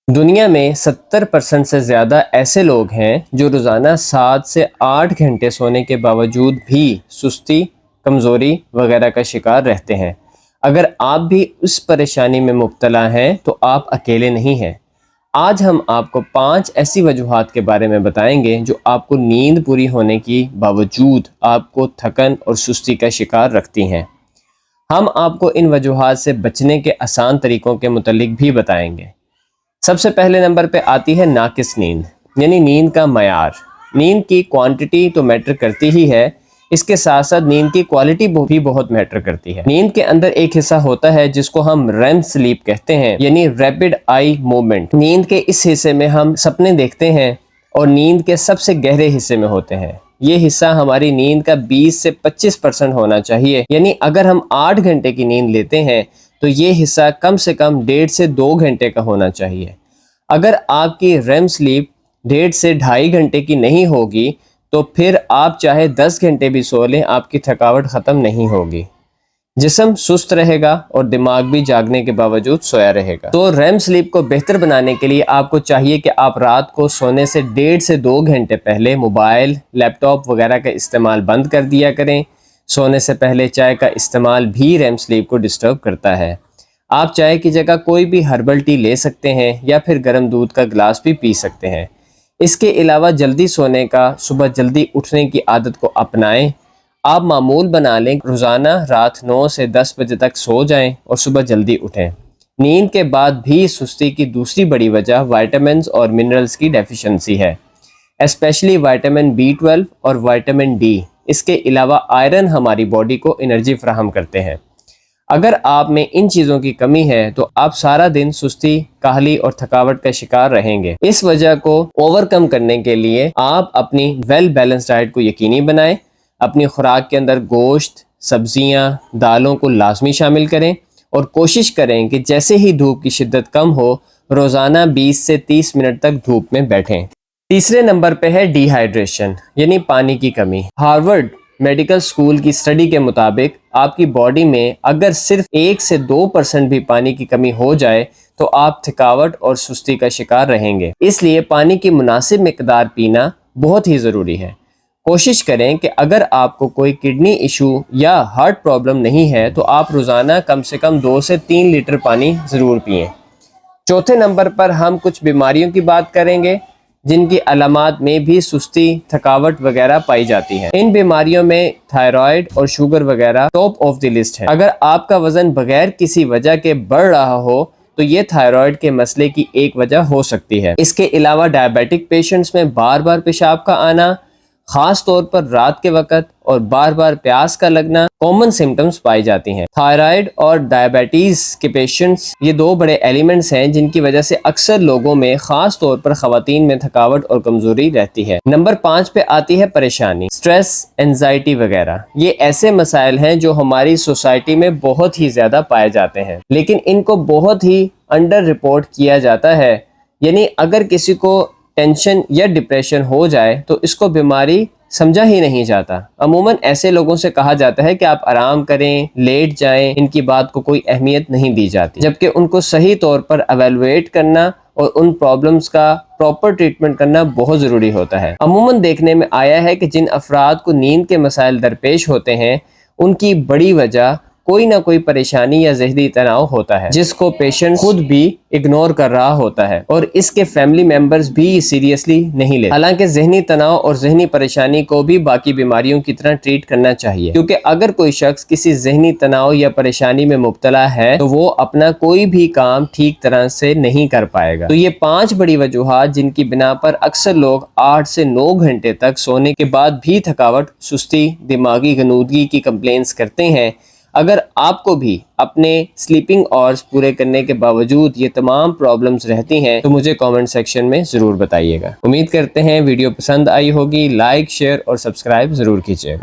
دنیا میں 70% سے زیادہ ایسے لوگ ہیں جو روزانہ 7 سے 8 گھنٹے سونے کے باوجود بھی سستی، کمزوری وغیرہ کا شکار رہتے ہیں۔ اگر آپ بھی اس پریشانی میں مبتلا ہیں تو آپ اکیلے نہیں ہیں۔ آج ہم آپ کو 5 ایسی وجوہات کے بارے میں بتائیں گے جو آپ کو نیند پوری ہونے کی باوجود آپ کو تھکن اور سستی کا شکار رکھتی ہیں۔ ہم آپ کو ان وجوہات سے بچنے کے آسان طریقوں کے متعلق بھی بتائیں گے۔ سب سے پہلے نمبر پہ آتی ہے ناقص نیند، یعنی نیند کا معیار۔ نیند کی کوانٹٹی تو میٹر کرتی ہی ہے، اس کے ساتھ ساتھ نیند کی کوالٹی بھی بہت میٹر کرتی ہے۔ نیند کے اندر ایک حصہ ہوتا ہے جس کو ہم REM سلیپ کہتے ہیں، یعنی ریپڈ آئی موومنٹ۔ نیند کے اس حصے میں ہم سپنے دیکھتے ہیں اور نیند کے سب سے گہرے حصے میں ہوتے ہیں۔ یہ حصہ ہماری نیند کا 20 سے 25% ہونا چاہیے، یعنی اگر ہم 8 گھنٹے کی نیند لیتے ہیں تو یہ حصہ کم سے کم 1.5 سے 2 گھنٹے کا ہونا چاہیے۔ اگر آپ کی REM سلیپ 1.5 سے 2.5 گھنٹے کی نہیں ہوگی تو پھر آپ چاہے 10 گھنٹے بھی سو لیں، آپ کی تھکاوٹ ختم نہیں ہوگی۔ جسم سست رہے گا اور دماغ بھی جاگنے کے باوجود سویا رہے گا۔ تو REM سلیپ کو بہتر بنانے کے لیے آپ کو چاہیے کہ آپ رات کو سونے سے 1.5 سے 2 گھنٹے پہلے موبائل، لیپ ٹاپ وغیرہ کا استعمال بند کر دیا کریں۔ سونے سے پہلے چائے کا استعمال بھی REM سلیپ کو ڈسٹرب کرتا ہے۔ آپ چائے کی جگہ کوئی بھی ہربل ٹی لے سکتے ہیں یا پھر گرم دودھ کا گلاس بھی پی سکتے ہیں۔ اس کے علاوہ جلدی سونے کا، صبح جلدی اٹھنے کی عادت کو اپنائیں۔ آپ معمول بنا لیں روزانہ رات 9 سے 10 بجے تک سو جائیں اور صبح جلدی اٹھیں۔ نیند کے بعد بھی سستی کی دوسری بڑی وجہ وائٹامنز اور منرلز کی ڈیفیشنسی ہے، اسپیشلی وائٹامن B12 اور وائٹامن D۔ اس کے علاوہ آئرن ہماری باڈی کو انرجی فراہم کرتے ہیں۔ اگر آپ میں ان چیزوں کی کمی ہے تو آپ سارا دن سستی، کاہلی اور تھکاوٹ کا شکار رہیں گے۔ اس وجہ کو اوور کم کرنے کے لیے آپ اپنی ویل بیلنس ڈائٹ کو یقینی بنائیں۔ اپنی خوراک کے اندر گوشت، سبزیاں، دالوں کو لازمی شامل کریں اور کوشش کریں کہ جیسے ہی دھوپ کی شدت کم ہو، روزانہ 20 سے 30 منٹ تک دھوپ میں بیٹھیں۔ تیسرے نمبر پہ ہے ڈی ہائیڈریشن، یعنی پانی کی کمی۔ ہارورڈ میڈیکل اسکول کی اسٹڈی کے مطابق آپ کی باڈی میں اگر صرف 1 سے 2% بھی پانی کی کمی ہو جائے تو آپ تھکاوٹ اور سستی کا شکار رہیں گے۔ اس لیے پانی کی مناسب مقدار پینا بہت ہی ضروری ہے۔ کوشش کریں کہ اگر آپ کو کوئی کڈنی ایشو یا ہارٹ پرابلم نہیں ہے تو آپ روزانہ کم سے کم 2 سے 3 لیٹر پانی ضرور پئیں۔ چوتھے نمبر پر ہم کچھ بیماریوں کی بات کریں گے جن کی علامات میں بھی سستی، تھکاوٹ وغیرہ پائی جاتی ہیں۔ ان بیماریوں میں تھائرائیڈ اور شوگر وغیرہ ٹاپ آف دی لسٹ ہے۔ اگر آپ کا وزن بغیر کسی وجہ کے بڑھ رہا ہو تو یہ تھائرائیڈ کے مسئلے کی ایک وجہ ہو سکتی ہے۔ اس کے علاوہ ڈائبیٹک پیشنٹس میں بار بار پیشاب کا آنا، خاص طور پر رات کے وقت، اور بار بار پیاس کا لگنا کامن سمٹمز پائی جاتی ہیں۔ تھائرائیڈ اور ڈائبیٹیز کے پیشنٹس یہ 2 بڑے ایلیمنٹس ہیں جن کی وجہ سے اکثر لوگوں میں، خاص طور پر خواتین میں، تھکاوٹ اور کمزوری رہتی ہے۔ نمبر 5 پہ آتی ہے پریشانی، سٹریس، اینزائٹی وغیرہ۔ یہ ایسے مسائل ہیں جو ہماری سوسائٹی میں بہت ہی زیادہ پائے جاتے ہیں لیکن ان کو بہت ہی انڈر رپورٹ کیا جاتا ہے۔ یعنی اگر کسی کو ٹینشن یا ڈپریشن ہو جائے تو اس کو بیماری سمجھا ہی نہیں جاتا۔ عموماً ایسے لوگوں سے کہا جاتا ہے کہ آپ آرام کریں، لیٹ جائیں، ان کی بات کو کوئی اہمیت نہیں دی جاتی، جبکہ ان کو صحیح طور پر ایویلویٹ کرنا اور ان پرابلمز کا پراپر ٹریٹمنٹ کرنا بہت ضروری ہوتا ہے۔ عموماً دیکھنے میں آیا ہے کہ جن افراد کو نیند کے مسائل درپیش ہوتے ہیں ان کی بڑی وجہ کوئی نہ کوئی پریشانی یا ذہنی تناؤ ہوتا ہے جس کو پیشنٹ خود بھی اگنور کر رہا ہوتا ہے اور اس کے فیملی ممبرز بھی سیریسلی نہیں لیتے۔ حالانکہ ذہنی تناؤ اور ذہنی پریشانی کو بھی باقی بیماریوں کی طرح ٹریٹ کرنا چاہیے، کیونکہ اگر کوئی شخص کسی ذہنی تناؤ یا پریشانی میں مبتلا ہے تو وہ اپنا کوئی بھی کام ٹھیک طرح سے نہیں کر پائے گا۔ تو یہ 5 بڑی وجوہات جن کی بنا پر اکثر لوگ 8 سے 9 گھنٹے تک سونے کے بعد بھی تھکاوٹ، سستی، دماغی غنودگی کی کمپلینس کرتے ہیں۔ اگر آپ کو بھی اپنے سلیپنگ آورز پورے کرنے کے باوجود یہ تمام پرابلمز رہتی ہیں تو مجھے کامنٹ سیکشن میں ضرور بتائیے گا۔ امید کرتے ہیں ویڈیو پسند آئی ہوگی۔ لائک، شیئر اور سبسکرائب ضرور کیجیے گا۔